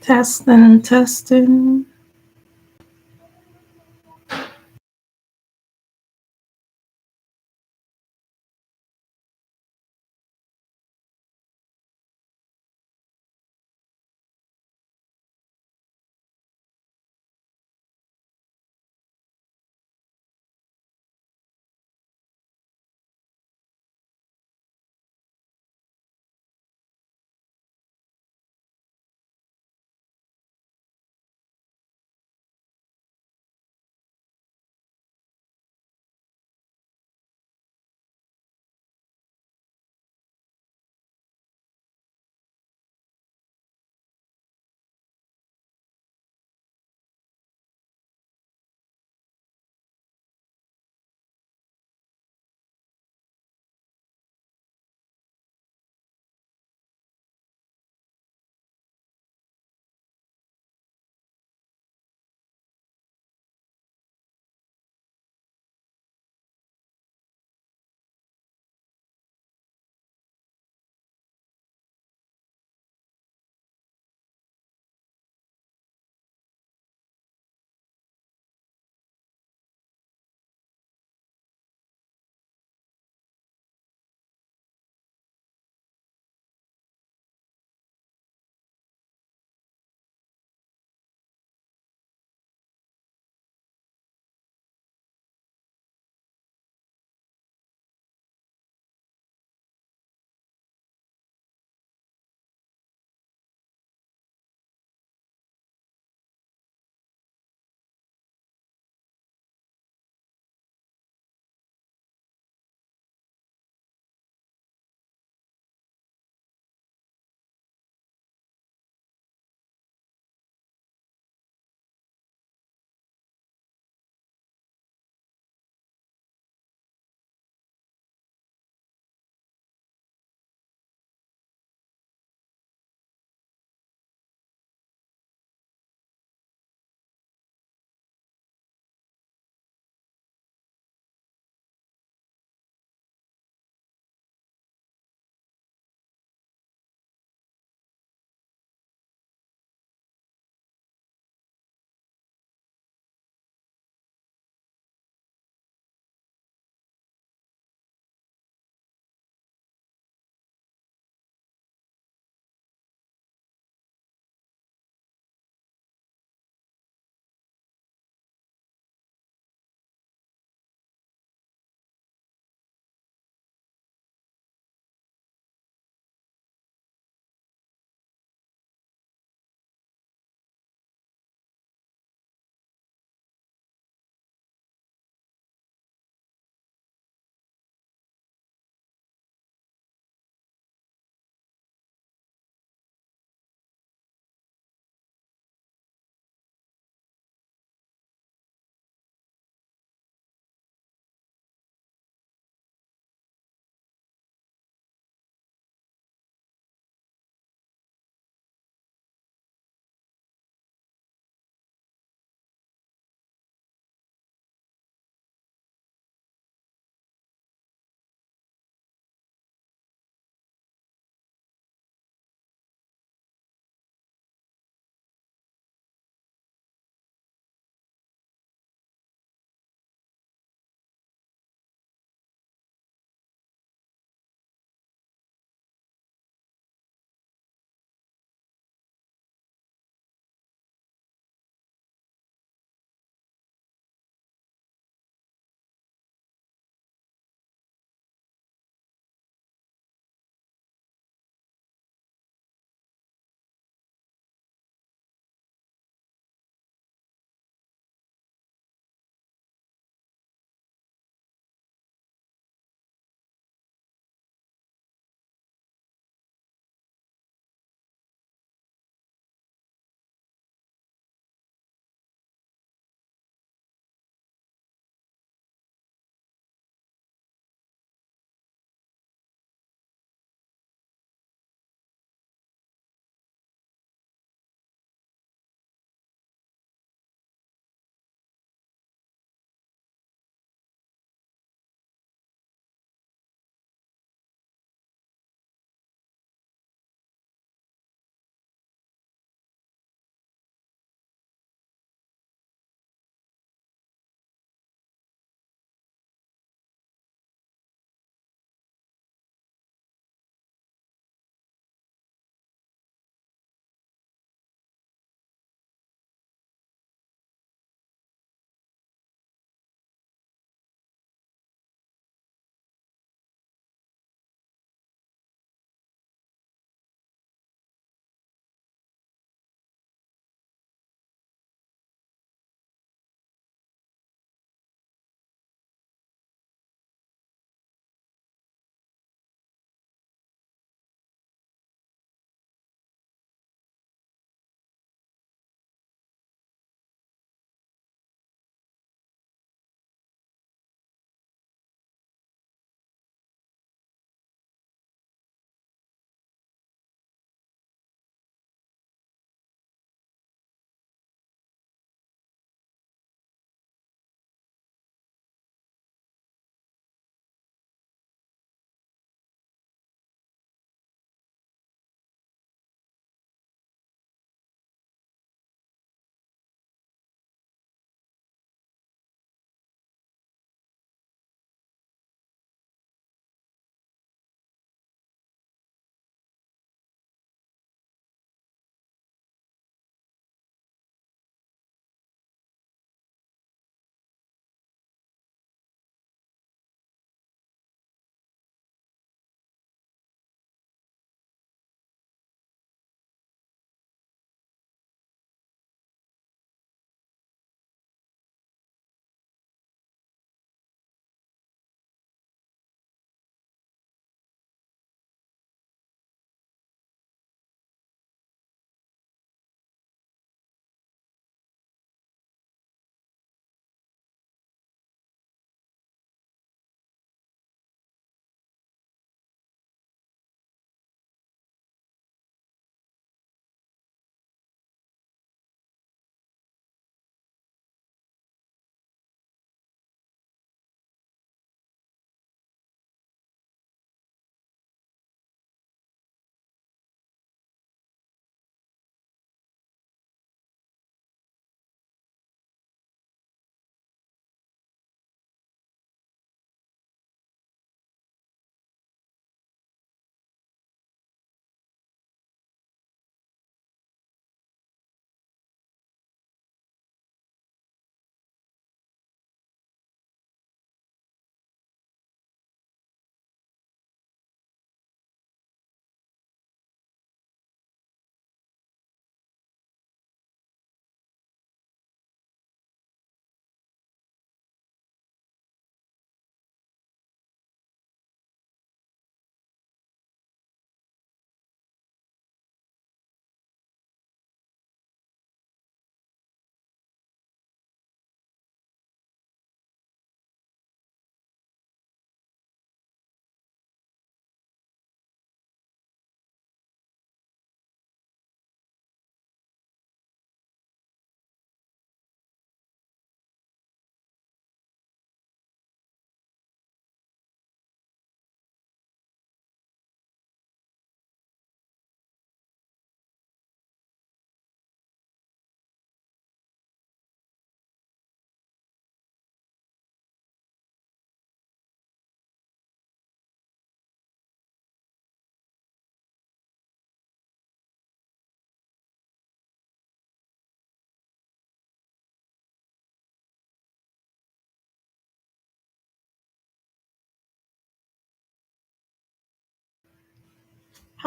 Testing, testing.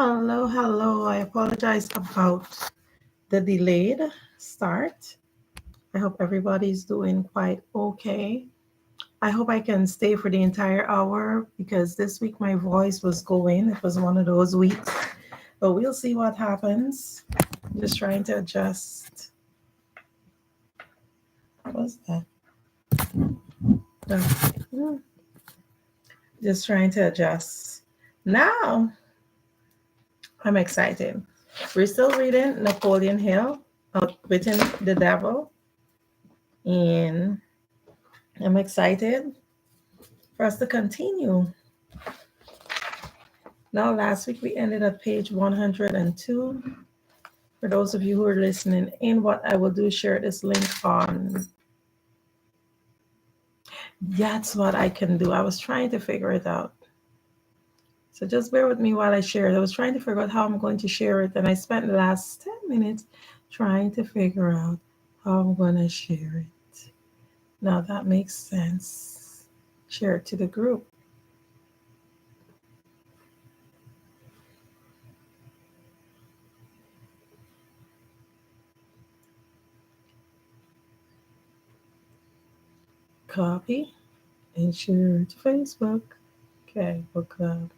Hello, hello. I apologize about the delayed start. I hope everybody's doing quite okay. I hope I can stay for the entire hour because this week my voice was going. It was one of those weeks, but we'll see what happens. Just trying to adjust. What was that? Oh, just trying to adjust. Now I'm excited. We're still reading Napoleon Hill, Outwitting the Devil, and I'm excited for us to continue. Now, last week we ended at page 102. For those of you who are listening in, what I will do is share this link on. That's what I can do. I was trying to figure it out. So just bear with me while I share it. I was trying to figure out how I'm going to share it, and I spent the last 10 minutes trying to figure out how I'm going to share it. Now that makes sense. Share it to the group. Copy and share to Facebook. Okay, book club.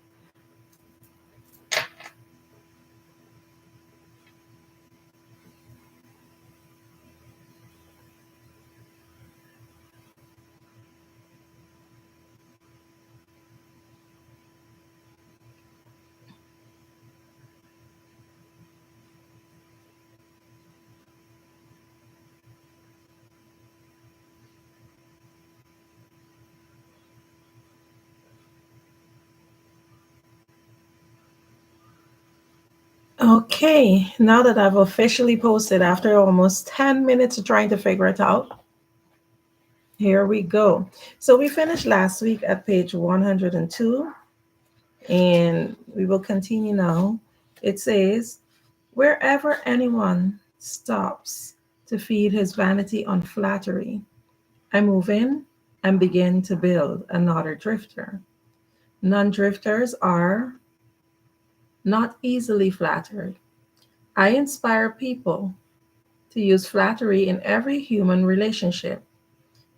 Okay, now that I've officially posted after almost 10 minutes of trying to figure it out, here we go. So we finished last week at page 102, and we will continue now. It says, wherever anyone stops to feed his vanity on flattery, I move in and begin to build another drifter. Non drifters are not easily flattered. I inspire people to use flattery in every human relationship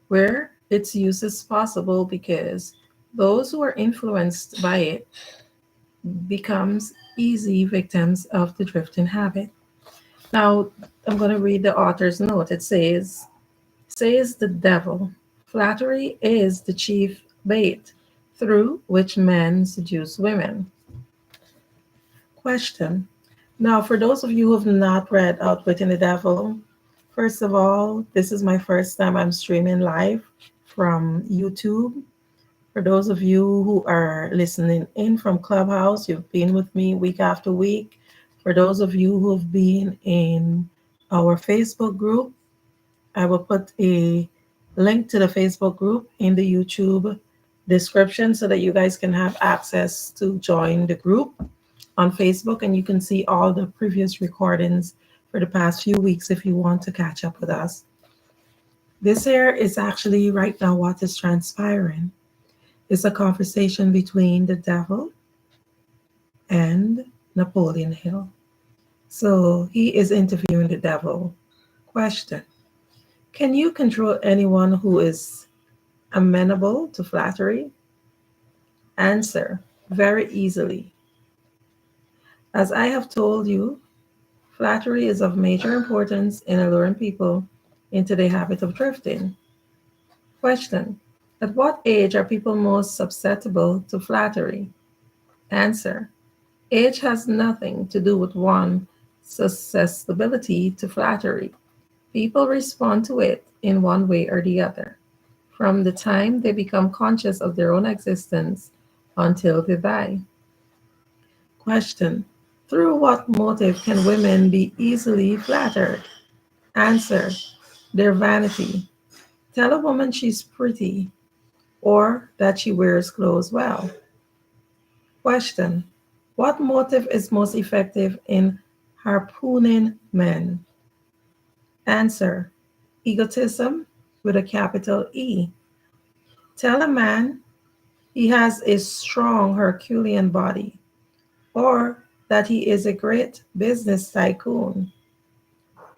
where its use is possible because those who are influenced by it becomes easy victims of the drifting habit. Now, I'm going to read the author's note. It says the devil, flattery is the chief bait through which men seduce women. Question. Now, for those of you who have not read Outwitting the Devil, first of all, this is my first time I'm streaming live from YouTube. For those of you who are listening in from Clubhouse, you've been with me week after week. For those of you who have been in our Facebook group, I will put a link to the Facebook group in the YouTube description so that you guys can have access to join the group on Facebook, and you can see all the previous recordings for the past few weeks if you want to catch up with us. This here is actually right now what is transpiring. It's a conversation between the devil and Napoleon Hill. So he is interviewing the devil. Question. Can you control anyone who is amenable to flattery? Answer. Very easily. As I have told you, flattery is of major importance in alluring people into the habit of drifting. Question. At what age are people most susceptible to flattery? Answer. Age has nothing to do with one's susceptibility to flattery. People respond to it in one way or the other, from the time they become conscious of their own existence until they die. Question. Through what motive can women be easily flattered? Answer. Their vanity. Tell a woman she's pretty or that she wears clothes well. Question. What motive is most effective in harpooning men? Answer. Egotism with a capital E. Tell a man he has a strong Herculean body or that he is a great business tycoon,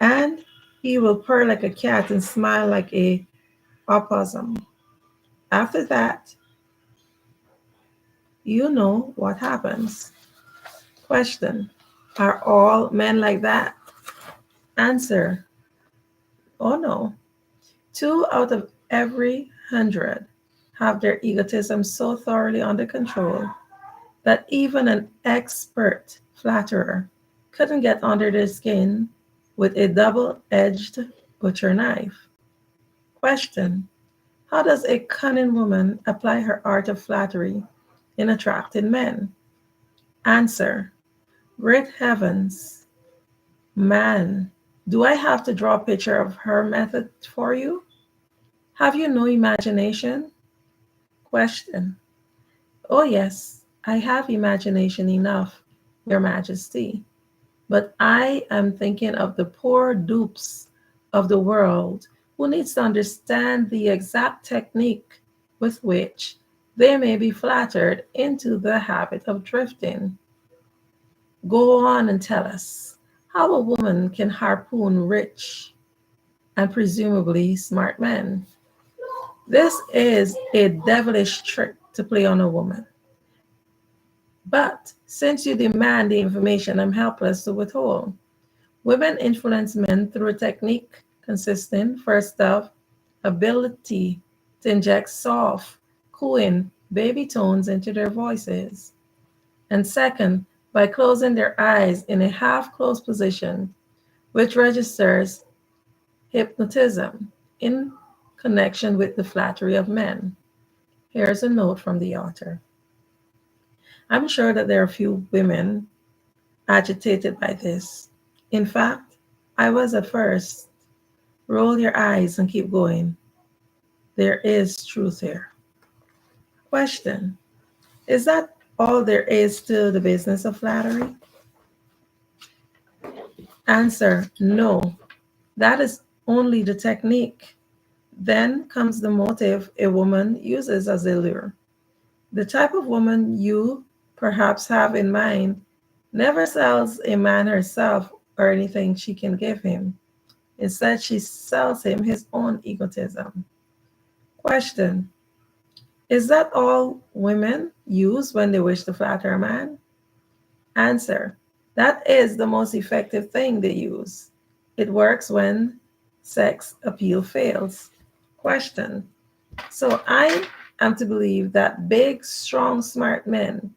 and he will purr like a cat and smile like a opossum. After that, you know what happens. Question: are all men like that? Answer: oh no. 2 out of every 100 have their egotism so thoroughly under control that even an expert flatterer couldn't get under their skin with a double edged butcher knife. Question: how does a cunning woman apply her art of flattery in attracting men? Answer: great heavens, man, do I have to draw a picture of her method for you? Have you no imagination? Question: oh, yes, I have imagination enough, Your Majesty. But I am thinking of the poor dupes of the world who needs to understand the exact technique with which they may be flattered into the habit of drifting. Go on and tell us how a woman can harpoon rich and presumably smart men. This is a devilish trick to play on a woman. But since you demand the information I'm helpless to withhold, women influence men through a technique consisting, first of, ability to inject soft, cooing baby tones into their voices, and second, by closing their eyes in a half closed position, which registers hypnotism in connection with the flattery of men. Here's a note from the author. I'm sure that there are few women agitated by this. In fact, I was at first. Roll your eyes and keep going. There is truth here. Question: is that all there is to the business of flattery? Answer: no. That is only the technique. Then comes the motive a woman uses as a lure. The type of woman you perhaps have in mind never sells a man herself or anything she can give him. Instead, she sells him his own egotism. Question: is that all women use when they wish to flatter a man? Answer: that is the most effective thing they use. It works when sex appeal fails. Question: so I am to believe that big, strong, smart men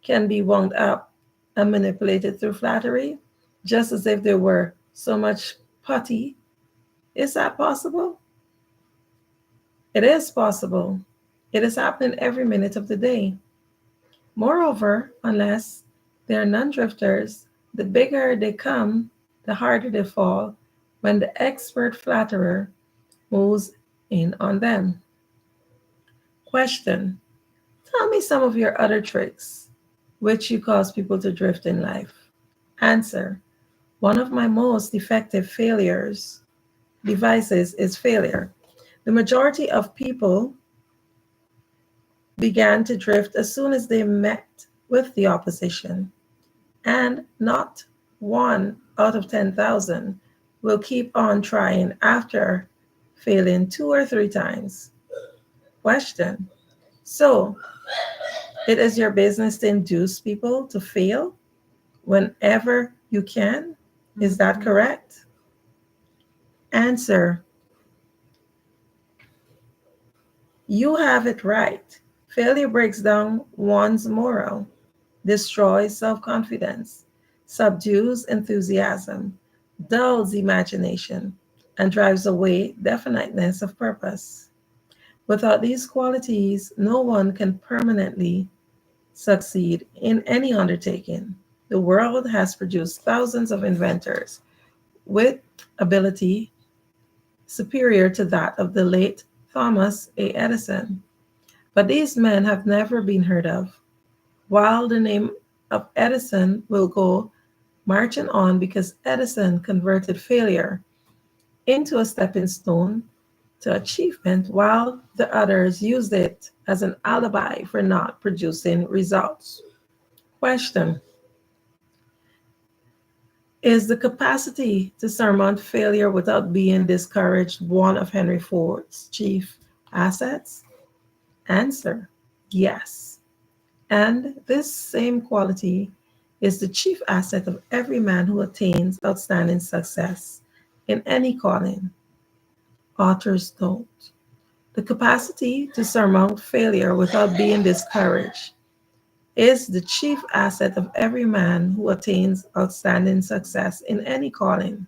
can be wound up and manipulated through flattery, just as if they were so much putty. Is that possible? It is possible. It is happening every minute of the day. Moreover, unless they're non drifters, the bigger they come, the harder they fall when the expert flatterer moves in on them. Question: tell me some of your other tricks which you cause people to drift in life. Answer: one of my most effective failures devices is failure. The majority of people began to drift as soon as they met with the opposition, and not one out of 10,000 will keep on trying after failing 2 or 3 times. Question: so, it is your business to induce people to fail whenever you can? Is that correct? Answer: you have it right. Failure breaks down one's morale, destroys self confidence, subdues enthusiasm, dulls imagination, and drives away definiteness of purpose. Without these qualities, no one can permanently succeed in any undertaking. The world has produced thousands of inventors with ability superior to that of the late Thomas A. Edison, but these men have never been heard of. While the name of Edison will go marching on because Edison converted failure into a stepping stone to achievement, while the others used it as an alibi for not producing results. Question: Is the capacity to surmount failure without being discouraged one of Henry Ford's chief assets? Answer: yes. And this same quality is the chief asset of every man who attains outstanding success in any calling. Authors note: the capacity to surmount failure without being discouraged is the chief asset of every man who attains outstanding success in any calling.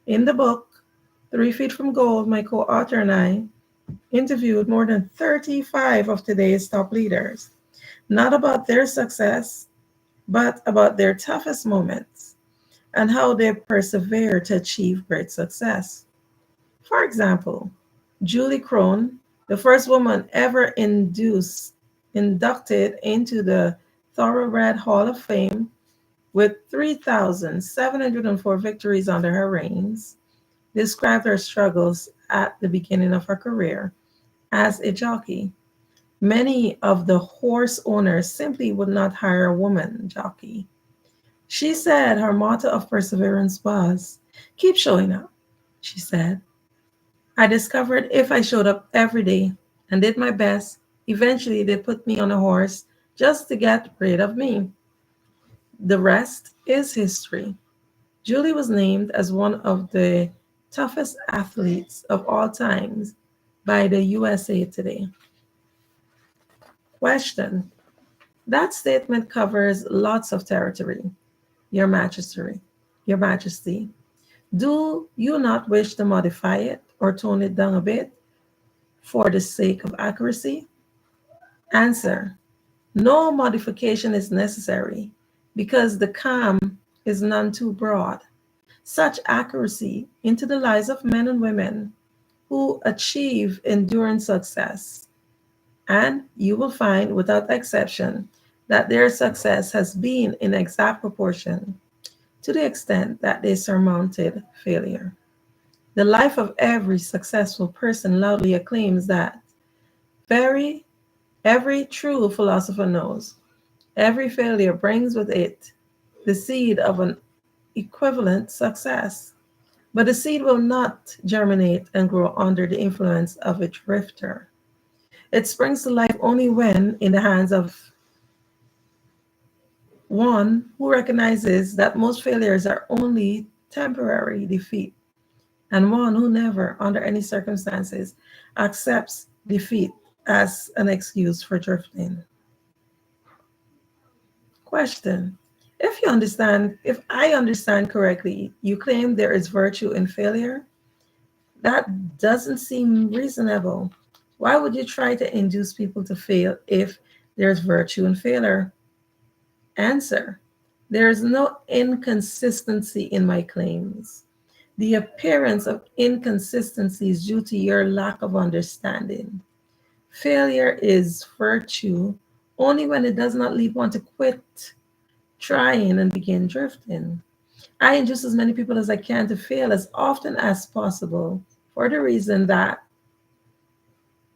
In the book, 3 Feet from Gold, my co author and I interviewed more than 35 of today's top leaders, not about their success, but about their toughest moments and how they persevered to achieve great success. For example, Julie Crone, the first woman ever inducted into the Thoroughbred Hall of Fame with 3,704 victories under her reigns, described her struggles at the beginning of her career as a jockey. Many of the horse owners simply would not hire a woman jockey. She said her motto of perseverance was, "Keep showing up." She said, "I discovered if I showed up every day and did my best, eventually they put me on a horse just to get rid of me. The rest is history." Julie was named as one of the toughest athletes of all times by the USA Today. Question: that statement covers lots of territory, Your Majesty. Your Majesty, do you not wish to modify it or tone it down a bit for the sake of accuracy? Answer: no modification is necessary because the calm is none too broad. Such accuracy into the lives of men and women who achieve enduring success, and you will find without exception that their success has been in exact proportion to the extent that they surmounted failure. The life of every successful person loudly acclaims that. Very every true philosopher knows every failure brings with it the seed of an equivalent success. But the seed will not germinate and grow under the influence of a drifter. It springs to life only when in the hands of one who recognizes that most failures are only temporary defeat, and one who never, under any circumstances, accepts defeat as an excuse for drifting. Question: if I understand correctly, you claim there is virtue in failure? That doesn't seem reasonable. Why would you try to induce people to fail if there's virtue in failure? Answer: there is no inconsistency in my claims. The appearance of inconsistency is due to your lack of understanding. Failure is virtue only when it does not lead one to quit trying and begin drifting. I induce as many people as I can to fail as often as possible for the reason that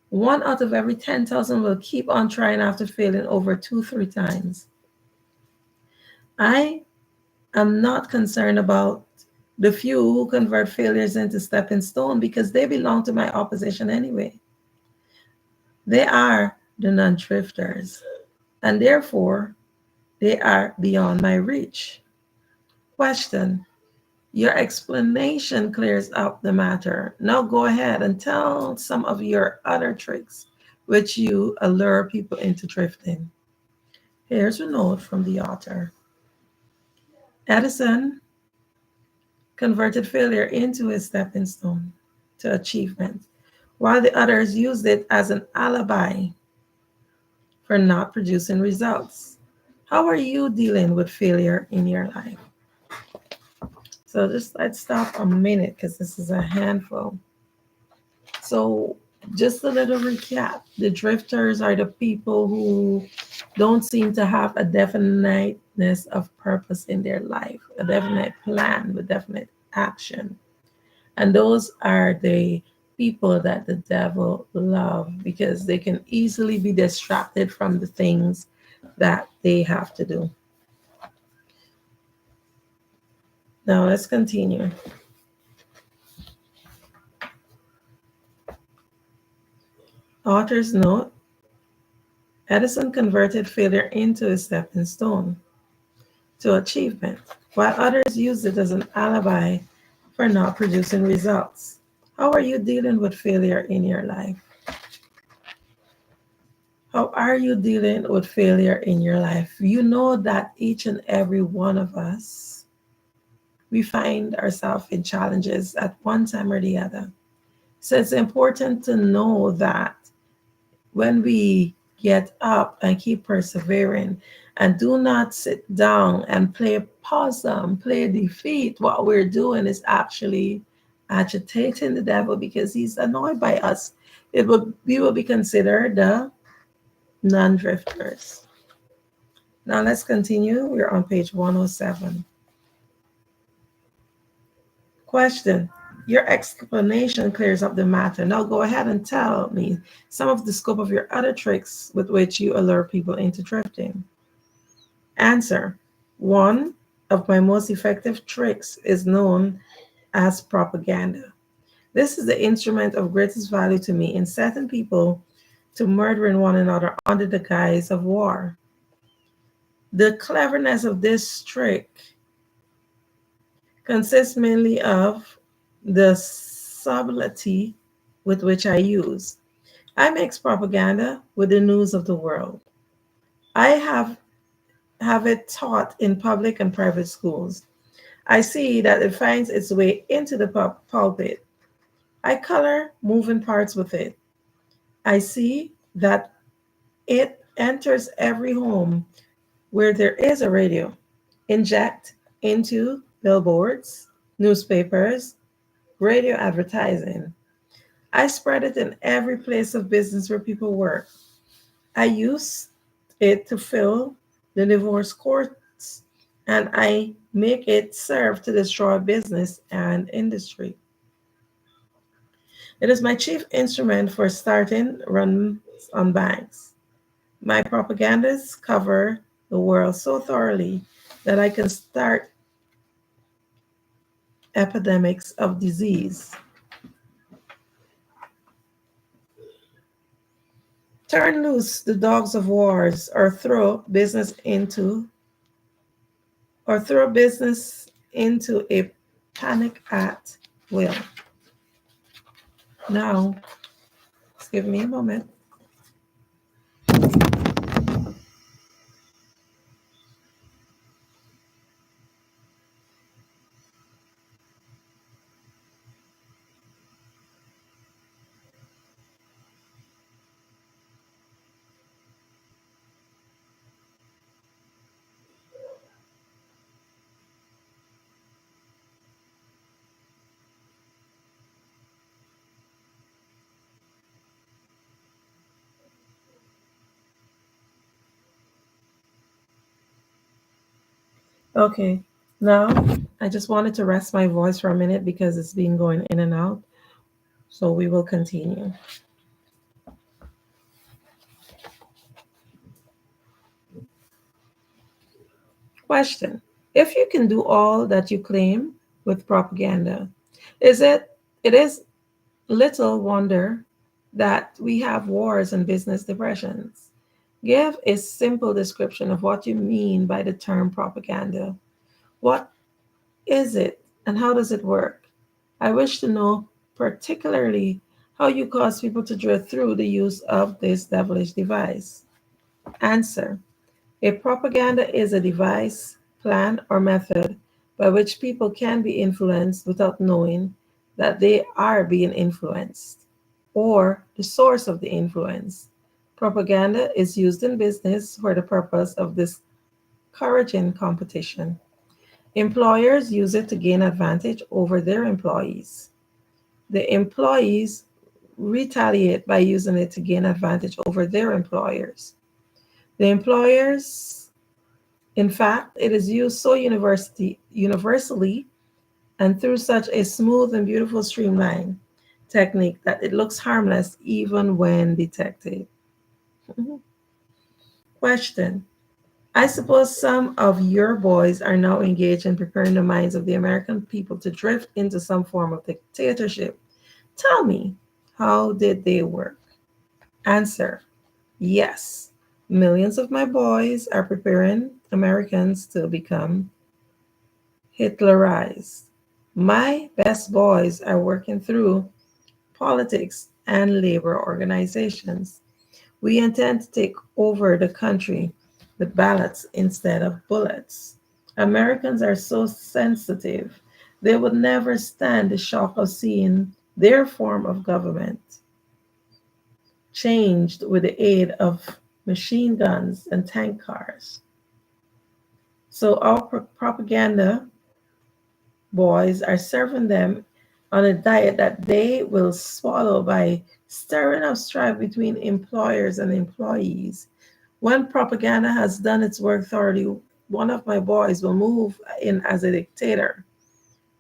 one out of every 10,000 will keep on trying after failing over two, three times. I am not concerned about the few who convert failures into stepping stone because they belong to my opposition anyway. They are the non-drifters, and therefore they are beyond my reach. Question: your explanation clears up the matter. Now go ahead and tell some of your other tricks which you allure people into drifting. Here's a note from the author. Edison converted failure into a stepping stone to achievement, while the others used it as an alibi for not producing results. How are you dealing with failure in your life? So just let's stop a minute because this is a handful. So just a little recap. The drifters are the people who don't seem to have a definiteness of purpose in their life, a definite plan with definite action. And those are the people that the devil loves because they can easily be distracted from the things that they have to do. Now let's continue. Author's note: Edison converted failure into a stepping stone to achievement, while others used it as an alibi for not producing results. How are you dealing with failure in your life? How are you dealing with failure in your life? You know that each and every one of us, we find ourselves in challenges at one time or the other. So it's important to know that when we get up and keep persevering and do not sit down and play possum, play defeat, what we're doing is actually agitating the devil because he's annoyed by us. We will be considered the non-drifters. Now let's continue. We're on page 107. Question. Your explanation clears up the matter. Now go ahead and tell me some of the scope of your other tricks with which you allure people into drifting. Answer. One of my most effective tricks is known as propaganda. This is the instrument of greatest value to me in setting people to murdering one another under the guise of war. The cleverness of this trick consists mainly of the subtlety with which I use. I mix propaganda with the news of the world. I have it taught in public and private schools. I see that it finds its way into the pulpit. I color moving parts with it. I see that it enters every home where there is a radio, inject into billboards, newspapers, radio advertising. I spread it in every place of business where people work. I use it to fill the divorce courts and I make it serve to destroy business and industry. It is my chief instrument for starting runs on banks. My propagandas cover the world so thoroughly that I can start epidemics of disease. Turn loose the dogs of wars or throw business into a panic at will. Now, just give me a moment. Okay, now I just wanted to rest my voice for a minute because it's been going in and out. So we will continue. Question. If you can do all that you claim with propaganda, is it is little wonder that we have wars and business depressions. Give a simple description of what you mean by the term propaganda. What is it and how does it work? I wish to know particularly how you cause people to drift through the use of this devilish device. Answer. A propaganda is a device, plan, or method by which people can be influenced without knowing that they are being influenced or the source of the influence. Propaganda is used in business for the purpose of discouraging competition. Employers use it to gain advantage over their employees. The employees retaliate by using it to gain advantage over their employers. The employers, in fact, it is used so universally and through such a smooth and beautiful streamline technique that it looks harmless even when detected. Question. I suppose some of your boys are now engaged in preparing the minds of the American people to drift into some form of dictatorship. Tell me, how did they work? Answer: yes. Millions of my boys are preparing Americans to become Hitlerized. My best boys are working through politics and labor organizations. We intend to take over the country with ballots instead of bullets. Americans are so sensitive, they would never stand the shock of seeing their form of government changed with the aid of machine guns and tank cars. So our propaganda boys are serving them on a diet that they will swallow by stirring up strife between employers and employees. When propaganda has done its work thoroughly, one of my boys will move in as a dictator,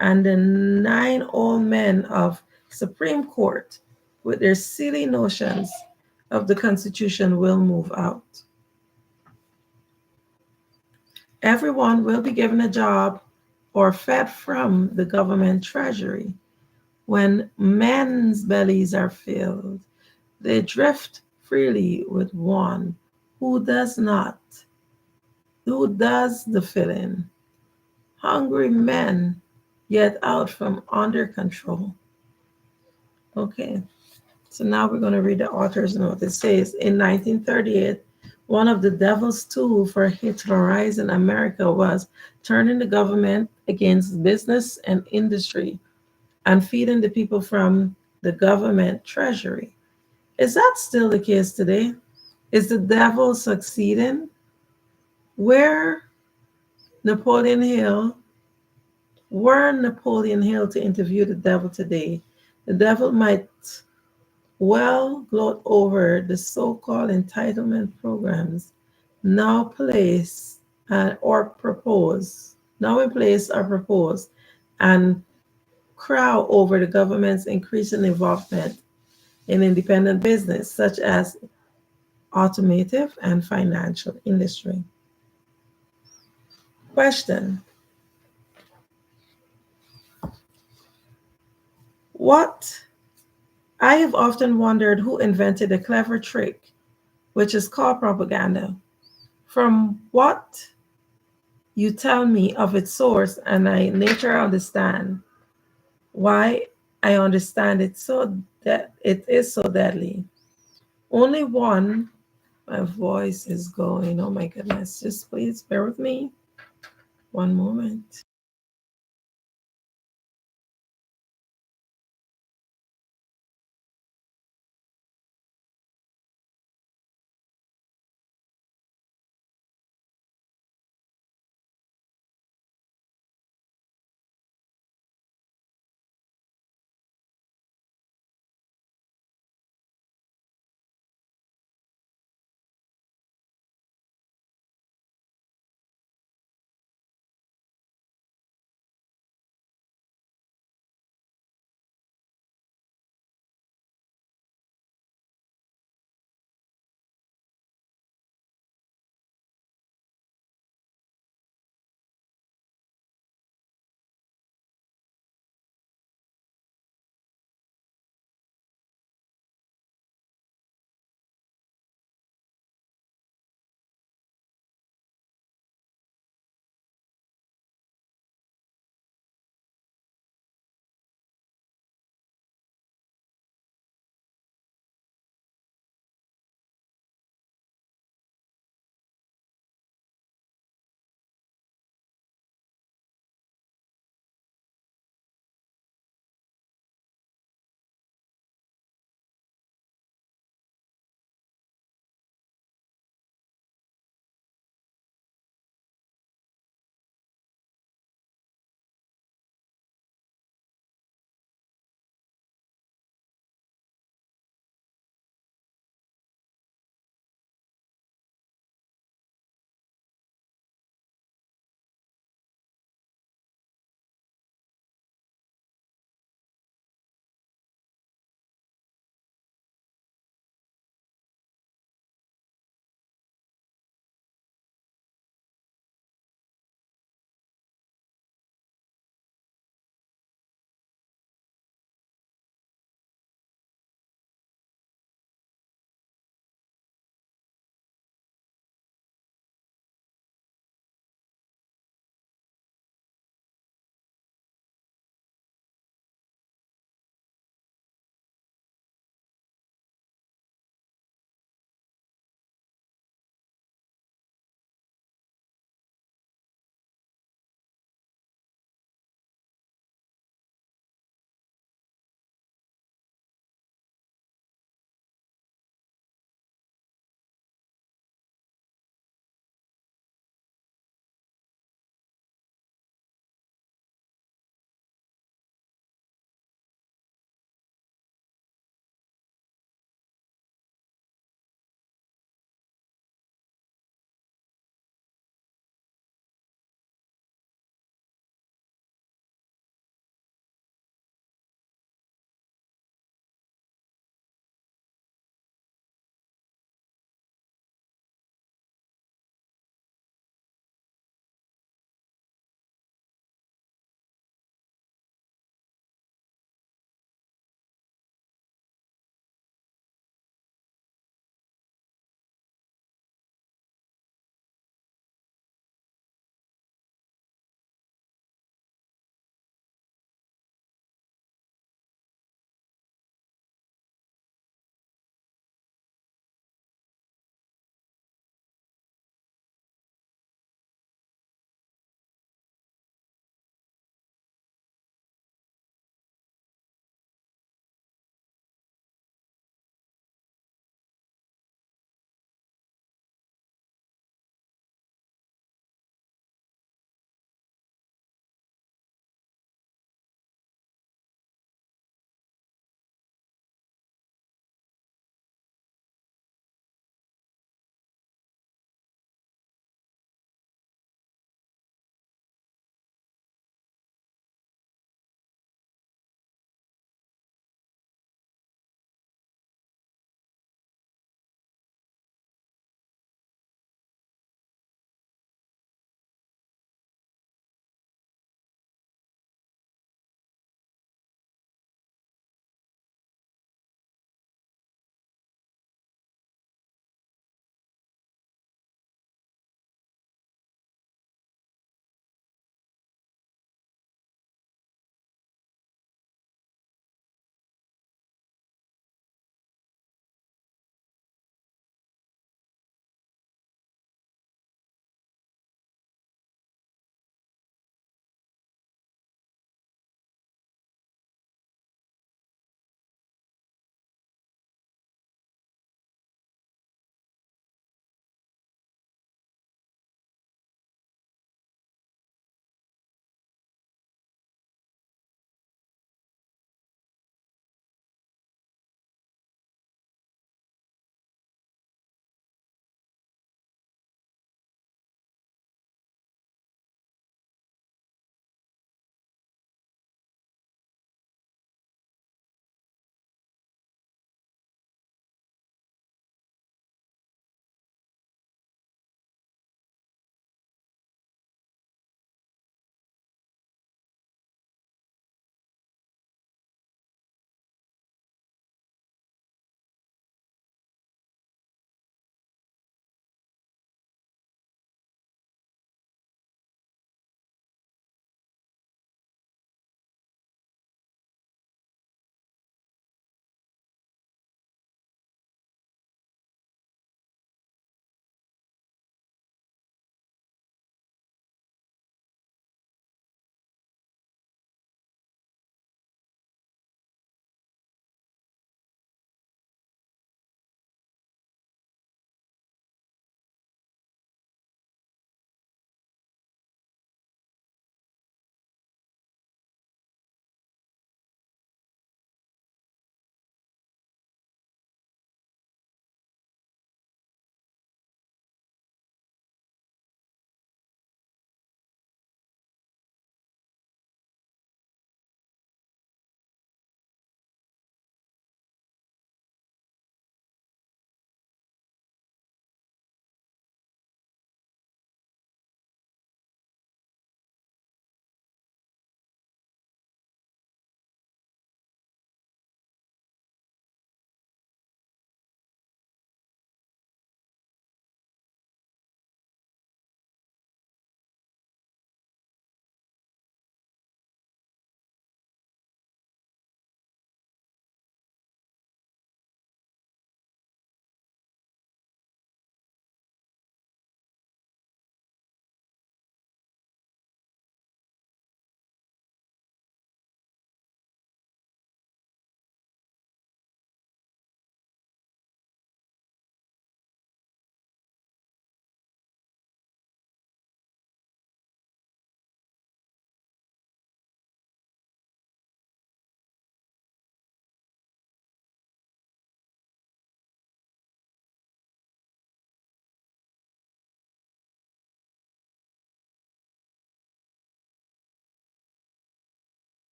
and the nine old men of Supreme Court, with their silly notions of the Constitution, will move out. Everyone will be given a job or fed from the government treasury. When men's bellies are filled, they drift freely with one who does not, who does the filling. Hungry men, yet out from under control. Okay, so now we're going to read the author's note. It says in 1938, one of the devil's tools for Hitlerizing America was turning the government against business and industry and feeding the people from the government treasury. Is that still the case today? Is the devil succeeding? Where Napoleon Hill, were Napoleon Hill to interview the devil today, the devil might well gloat over the so-called entitlement programs now place or propose, now in place or proposed, and crow over the government's increasing involvement in independent business, such as automotive and financial industry. Question: what I have often wondered who invented a clever trick which is called propaganda. From what you tell me of its source and I nature understand why I understand it so that it is so deadly. Only one, my voice is going. Oh my goodness. Just please bear with me. One moment.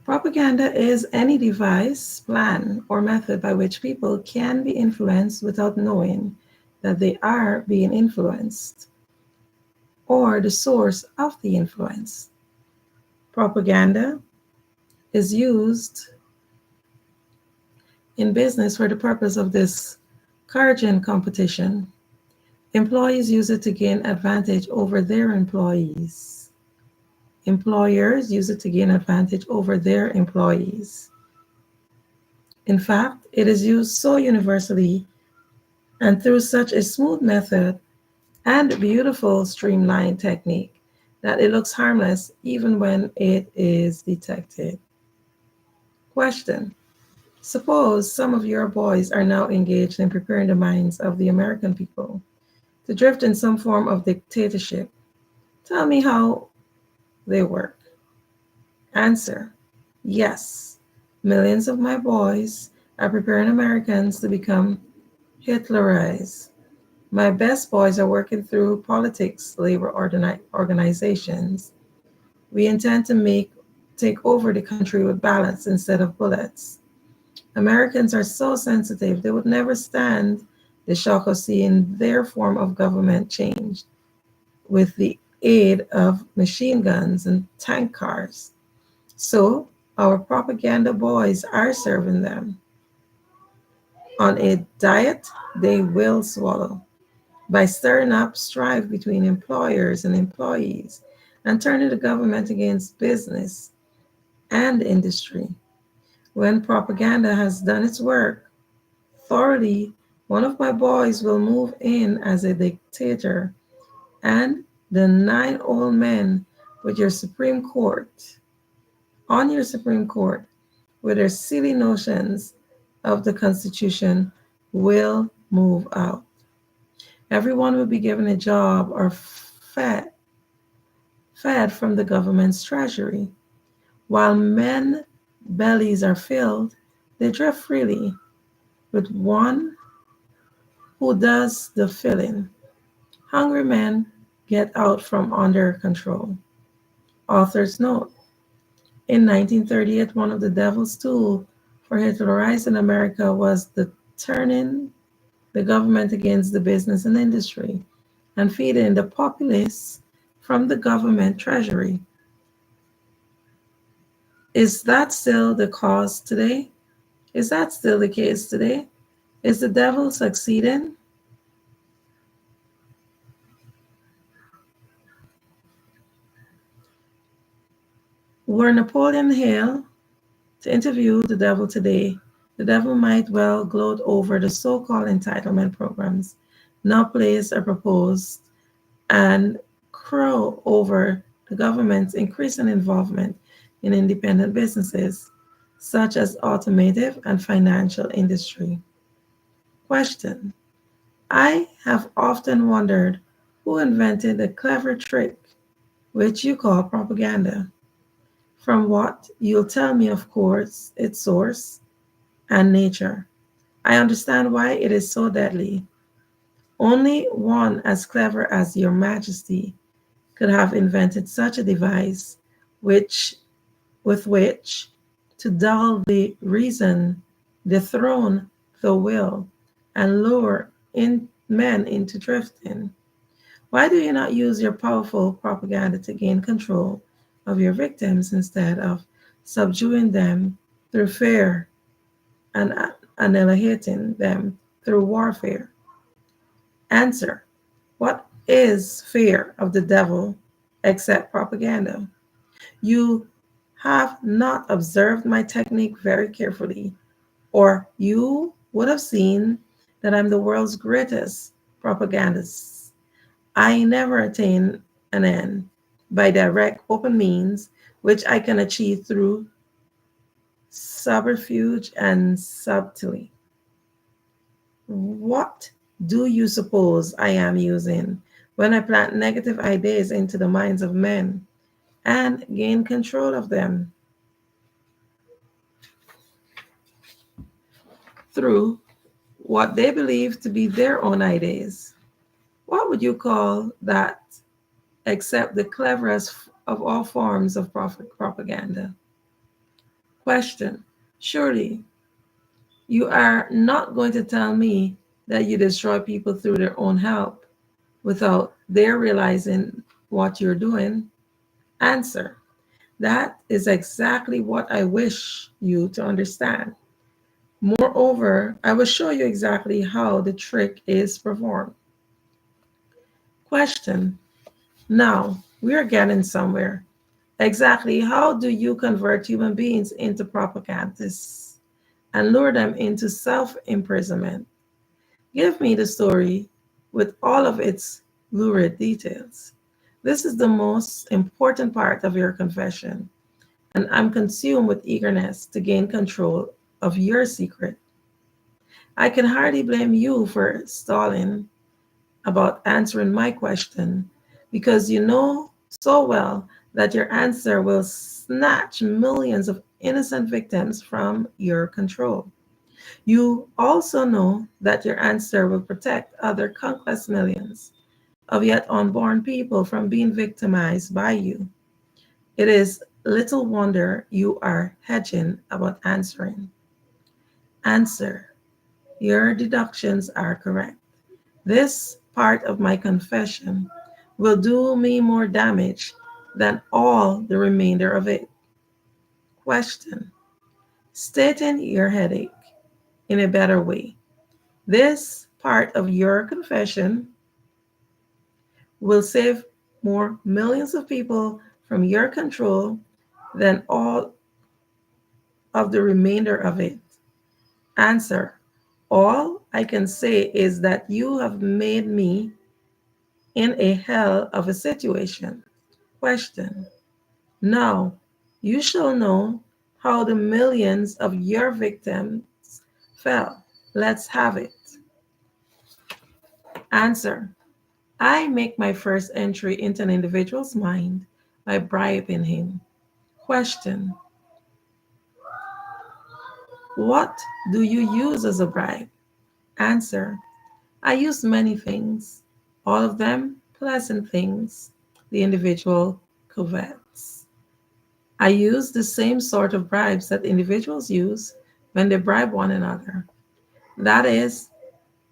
Propaganda is any device, plan, or method by which people can be influenced without knowing that they are being influenced or the source of the influence. Propaganda is used in business for the purpose of discouraging competition. Employees use it to gain advantage over their employees. Employers use it to gain advantage over their employees. In fact, it is used so universally and through such a smooth method and beautiful streamlined technique that it looks harmless even when it is detected. Question: suppose some of your boys are now engaged in preparing the minds of the American people to drift in some form of dictatorship. Tell me how they work. Answer: yes. Millions of my boys are preparing Americans to become Hitlerized. My best boys are working through politics, labor organizations. We intend to take over the country with ballots instead of bullets. Americans are so sensitive, they would never stand the shock of seeing their form of government changed with the aid of machine guns and tank cars. So, our propaganda boys are serving them on a diet they will swallow by stirring up strife between employers and employees and turning the government against business and industry. When propaganda has done its work thoroughly, one of my boys will move in as a dictator, and the nine old men with your Supreme Court, on your Supreme Court, with their silly notions of the Constitution, will move out. Everyone will be given a job or fed from the government's treasury. While men bellies are filled, they drift freely with one who does the filling. Hungry men get out from under control. Author's note: in 1938, one of the devil's tools for Hitlerizing America was the turning the government against the business and industry and feeding the populace from the government treasury. Is that still the cause today? Is that still the case today? Is the devil succeeding? Were Napoleon Hill to interview the devil today, the devil might well gloat over the so called entitlement programs now placed or proposed and crow over the government's increasing involvement in independent businesses such as automotive and financial industry. Question: I have often wondered who invented the clever trick which you call propaganda. From what you'll tell me, of course, its source and nature. I understand why it is so deadly. Only one as clever as your majesty could have invented such a device which with which to dull the reason, dethrone the will, and lure in men into drifting. Why do you not use your powerful propaganda to gain control of your victims instead of subduing them through fear and annihilating them through warfare? Answer: what is fear of the devil except propaganda? You have not observed my technique very carefully, or you would have seen that I'm the world's greatest propagandist. I never attain an end by direct open means, which I can achieve through subterfuge and subtlety. What do you suppose I am using when I plant negative ideas into the minds of men and gain control of them through what they believe to be their own ideas? What would you call that except the cleverest of all forms of propaganda? Question. Surely you are not going to tell me that you destroy people through their own help without their realizing what you're doing? Answer. That is exactly what I wish you to understand. Moreover, I will show you exactly how the trick is performed. Question. Now, we are getting somewhere. Exactly how do you convert human beings into propagandists and lure them into self imprisonment? Give me the story with all of its lurid details. This is the most important part of your confession, and I'm consumed with eagerness to gain control of your secret. I can hardly blame you for stalling about answering my question because you know so well that your answer will snatch millions of innocent victims from your control. You also know that your answer will protect other countless millions of yet unborn people from being victimized by you. It is little wonder you are hedging about answering. Answer. Your deductions are correct. This part of my confession will do me more damage than all the remainder of it. Question. Stating your headache in a better way. This part of your confession will save more millions of people from your control than all of the remainder of it. Answer. All I can say is that you have made me in a hell of a situation. Question. Now, you shall know how the millions of your victims fell. Let's have it. Answer. I make my first entry into an individual's mind by bribing him. Question. What do you use as a bribe? Answer. I use many things, all of them pleasant things the individual covets. I use the same sort of bribes that individuals use when they bribe one another. That is,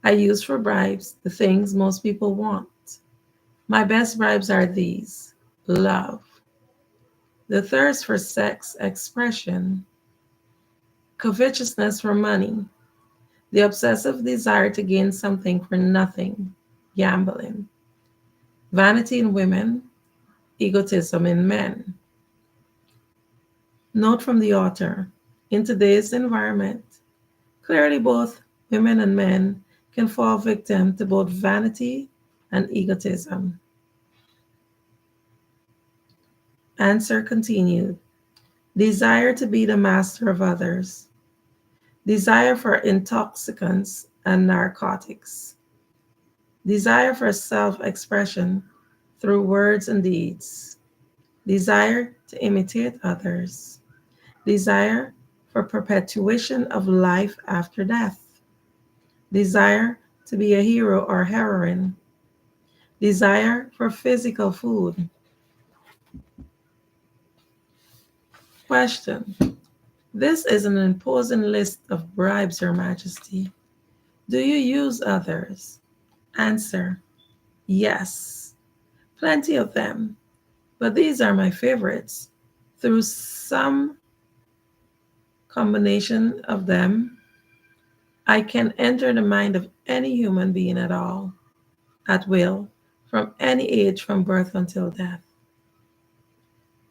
I use for bribes the things most people want. My best bribes are these: love, the thirst for sex expression, covetousness for money, the obsessive desire to gain something for nothing, gambling, vanity in women, egotism in men. Note from the author: in today's environment, clearly both women and men can fall victim to both vanity and egotism. Answer continued. Desire to be the master of others. Desire for intoxicants and narcotics. Desire for self expression through words and deeds. Desire to imitate others. Desire for perpetuation of life after death. Desire to be a hero or heroine. Desire for physical food. Question. This is an imposing list of bribes, Your Majesty. Do you use others? Answer. Yes, plenty of them, but these are my favorites. Through some combination of them, I can enter the mind of any human being at all, at will, from any age from birth until death.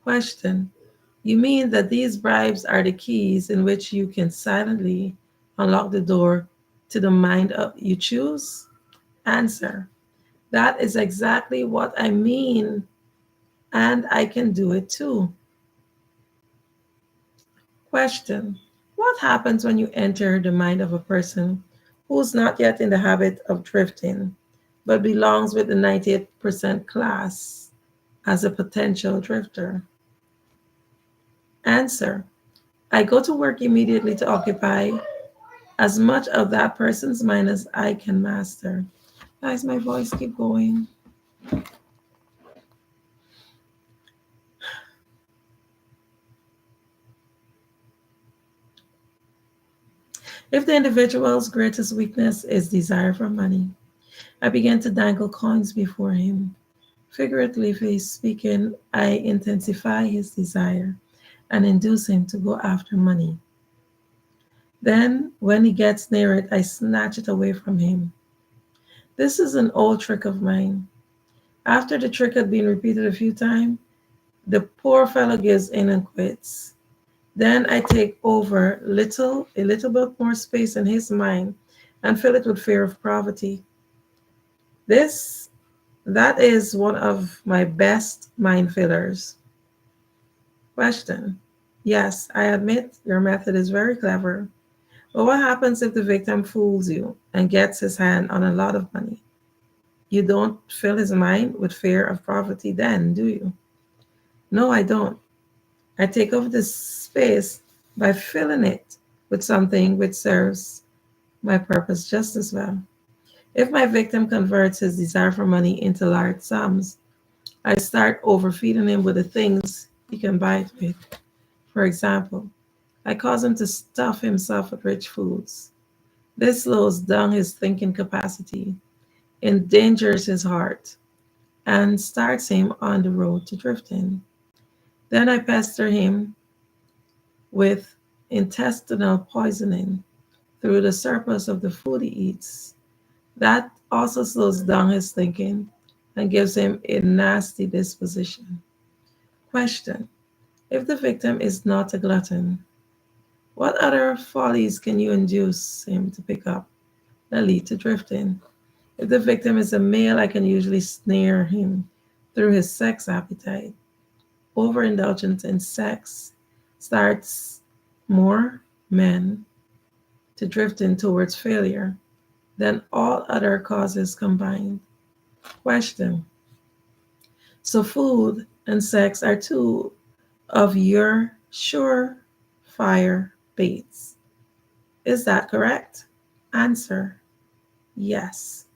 Question. You mean that these bribes are the keys in which you can silently unlock the door to the mind of you choose? Answer. That is exactly what I mean, and I can do it too. Question. What happens when you enter the mind of a person who's not yet in the habit of drifting, but belongs with the 98% class as a potential drifter? Answer. I go to work immediately to occupy as much of that person's mind as I can master. Guys, my voice keep going. If the individual's greatest weakness is desire for money, I began to dangle coins before him. Figuratively speaking, I intensify his desire and induce him to go after money. Then, when he gets near it, I snatch it away from him. This is an old trick of mine. After the trick had been repeated a few times, the poor fellow gives in and quits. Then I take over a little bit more space in his mind and fill it with fear of poverty. This that is one of my best mind fillers. Question. Yes, I admit your method is very clever. But what happens if the victim fools you and gets his hand on a lot of money? You don't fill his mind with fear of poverty then, do you? No, I don't. I take over the space by filling it with something which serves my purpose just as well. If my victim converts his desire for money into large sums, I start overfeeding him with the things he can buy it with. For example, I cause him to stuff himself with rich foods. This slows down his thinking capacity, endangers his heart, and starts him on the road to drifting. Then I pester him with intestinal poisoning through the surplus of the food he eats. That also slows down his thinking and gives him a nasty disposition. Question. If the victim is not a glutton, what other follies can you induce him to pick up that lead to drifting? If the victim is a male, I can usually snare him through his sex appetite. Overindulgence in sex starts more men to drifting towards failure than all other causes combined. Question. So, food and sex are two of your surefire baits. Is that correct? Answer. Yes.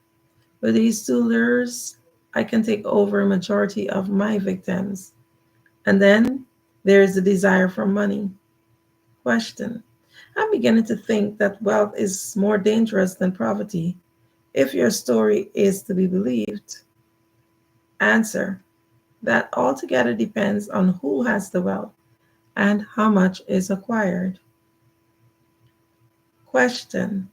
With these two lures, I can take over a majority of my victims. And then there is the desire for money. Question. I'm beginning to think that wealth is more dangerous than poverty if your story is to be believed. Answer. That altogether depends on who has the wealth and how much is acquired. Question.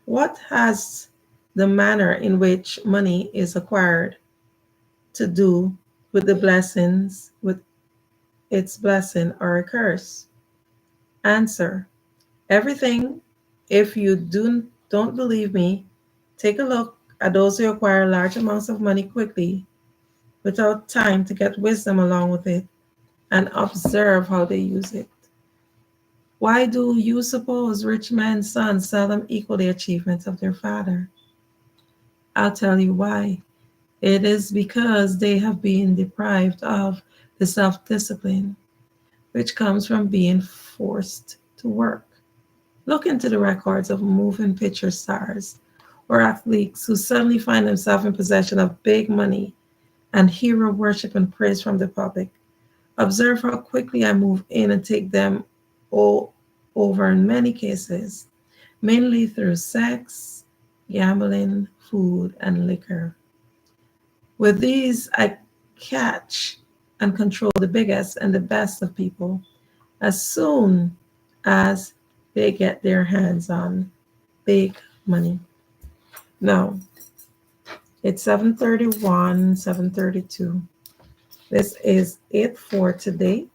What has the manner in which money is acquired to do with the blessings, with its blessing or a curse? Answer. Everything. If you don't believe me, take a look at those who acquire large amounts of money quickly without time to get wisdom along with it and observe how they use it. Why do you suppose rich men's sons seldom equal the achievements of their father? I'll tell you why. It is because they have been deprived of the self discipline which comes from being forced to work. Look into the records of moving picture stars or athletes who suddenly find themselves in possession of big money and hero worship and praise from the public. Observe how quickly I move in and take them all over in many cases, mainly through sex, gambling, food, and liquor. With these, I catch and control the biggest and the best of people as soon as they get their hands on big money. Now, it's 7:31, 7:32. This is it for today.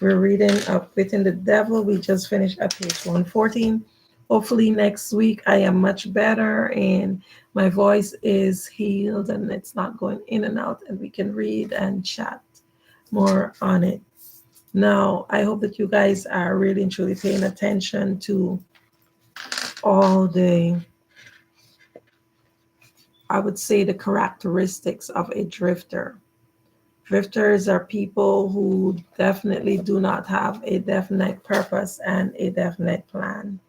We're reading Outwitting the Devil. We just finished at page 114. Hopefully, next week I am much better and my voice is healed and it's not going in and out, and we can read and chat more on it. Now, I hope that you guys are really and truly paying attention to all the, I would say, the characteristics of a drifter. Drifters are people who definitely do not have a definite purpose and a definite plan.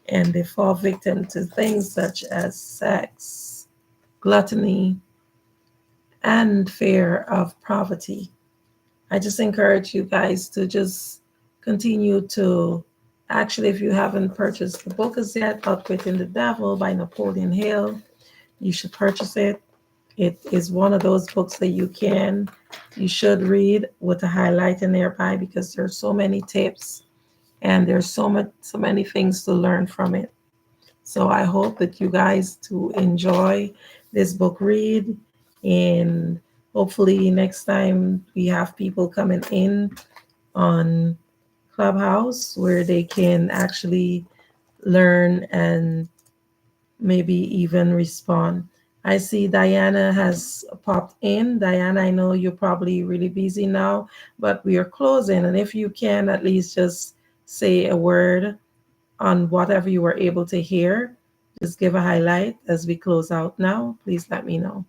And they fall victim to things such as sex, gluttony, and fear of poverty. I just encourage you guys to just continue to Actually, if you haven't purchased the book as yet, Outwitting the Devil by Napoleon Hill, you should purchase it. It is one of those books that you should read with a highlight in nearby because there's so many tips and there's so many things to learn from it. So I hope that you guys to enjoy this book read, and hopefully next time we have people coming in on Clubhouse where they can actually learn and maybe even respond. I see Diana has popped in. Diana, I know you're probably really busy now, but we are closing. And if you can, at least just say a word on whatever you were able to hear. Just give a highlight as we close out now. Please let me know.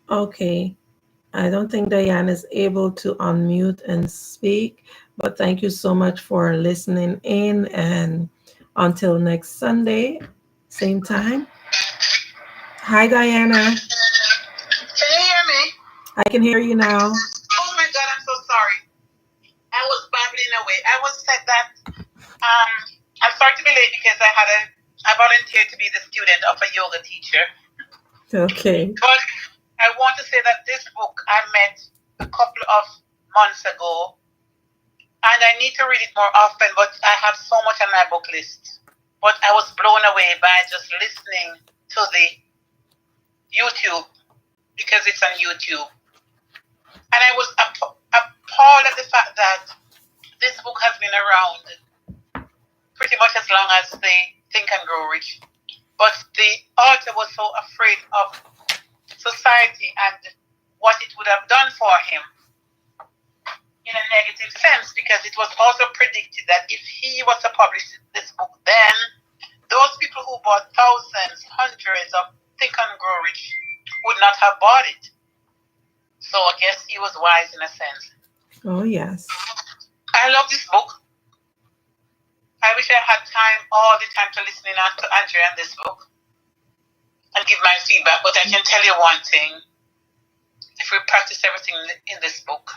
Okay. I don't think Diane is able to unmute and speak, but thank you so much for listening in. And until next Sunday, same time. Hi, Diana. Can you hear me? I can hear you now. Oh my God, I'm so sorry. I was babbling away. I was said that I'm sorry to be late because I volunteered to be the student of a yoga teacher. Okay. But I want to say that this book I met a couple of months ago, and I need to read it more often, but I have so much on my book list. But I was blown away by just listening to the YouTube because it's on YouTube. And I was appalled at the fact that this book has been around pretty much as long as the Think and Grow Rich. But the author was so afraid of society and what it would have done for him in a negative sense, because it was also predicted that if he was to publish this book, then those people who bought thousands, hundreds of Think and Grow Rich would not have bought it. So I guess he was wise in a sense. Oh, yes. I love this book. I wish I had time, all the time, to listen in to Andrea and this book and give my feedback. But I can tell you one thing. If we practice everything in this book,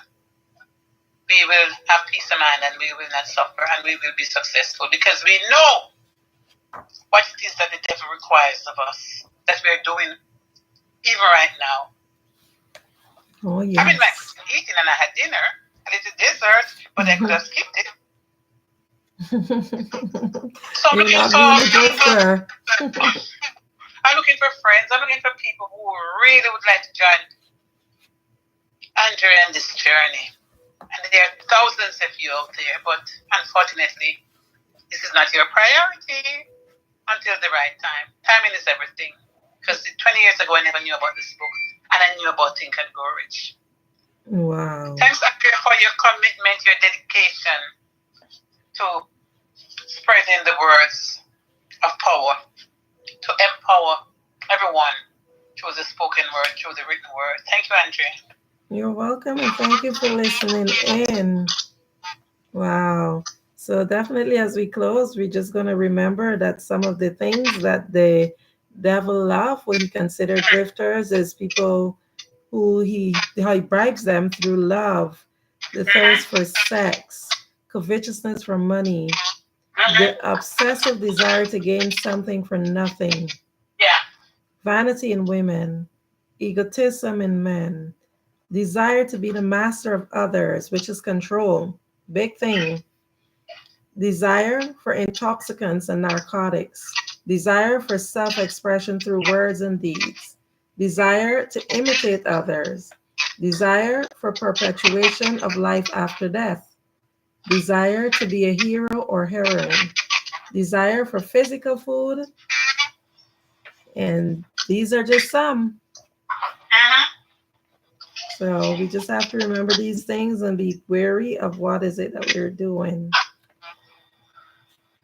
we will have peace of mind and we will not suffer and we will be successful, because we know what it is that the devil requires of us, that we're doing even right now. Oh, yes. I mean, I could have eaten and I had dinner, a little dessert, but I could have skipped it. So I'm looking for friends. I'm looking for people who really would like to join Andrea in this journey. And there are thousands of you out there, but unfortunately, this is not your priority until the right time. Timing is everything. Because 20 years ago, I never knew about this book, and I knew about Think and Grow Rich. Wow. Thanks, Andrea, for your commitment, your dedication to spreading the words of power, to empower everyone through the spoken word, through the written word. Thank you, Andrea. You're welcome, and thank you for listening in. Wow. So definitely as we close, we're just going to remember that some of the things that the devil love, what he considered drifters, is people who how he bribes them through love, the thirst for sex, covetousness for money, the obsessive desire to gain something for nothing, vanity in women, egotism in men, desire to be the master of others, which is control, big thing, desire for intoxicants and narcotics, desire for self expression through words and deeds, desire to imitate others, desire for perpetuation of life after death, desire to be a hero or heroine, desire for physical food, and these are just some. So we just have to remember these things and be wary of what is it that we're doing.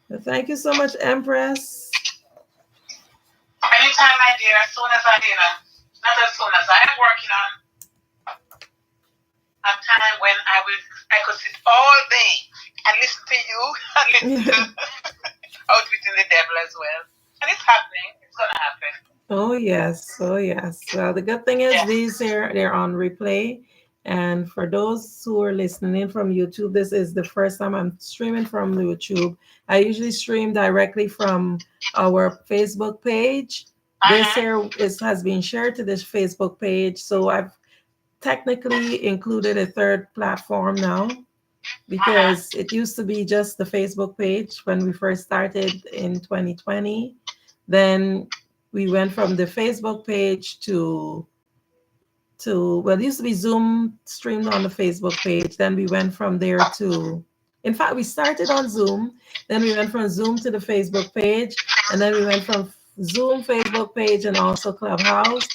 But thank you so much, Empress. Anytime, my dear, as soon as I, not as soon as I am working on a time when I could sit all day and listen to you and listen to Outwitting the Devil as well. And it's happening. It's gonna happen. Oh yes, oh yes. Well, the good thing is Yes. these here they're on replay. And for those who are listening in from YouTube, this is the first time I'm streaming from YouTube. I usually stream directly from our Facebook page. This here has been shared to this Facebook page, so I've technically included a third platform now because it used to be just the Facebook page when we first started in 2020. Then we went from the Facebook page to well, it used to be Zoom streamed on the Facebook page. Then we went from there to, in fact, we started on Zoom. Then we went from Zoom to the Facebook page, and then we went from Zoom, Facebook page, and also Clubhouse,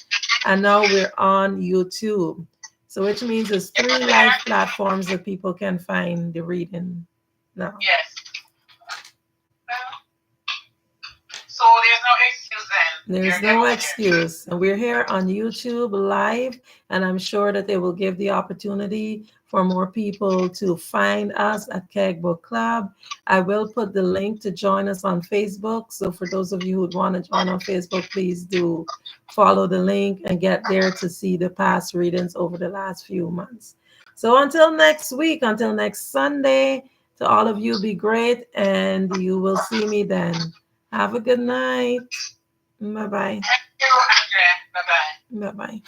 and now we're on YouTube. So which means there's 3 live platforms that people can find the reading now. Yes. So there's no excuse then. There's no excuse. And we're here on YouTube live, and I'm sure that they will give the opportunity for more people to find us at Keg Book Club. I will put the link to join us on Facebook. So for those of you who would want to join on Facebook, please do follow the link and get there to see the past readings over the last few months. So until next week, until next Sunday, to all of you, be great, and you will see me then. Have a good night. Bye-bye. Thank you, Andrea. Bye-bye. Bye-bye.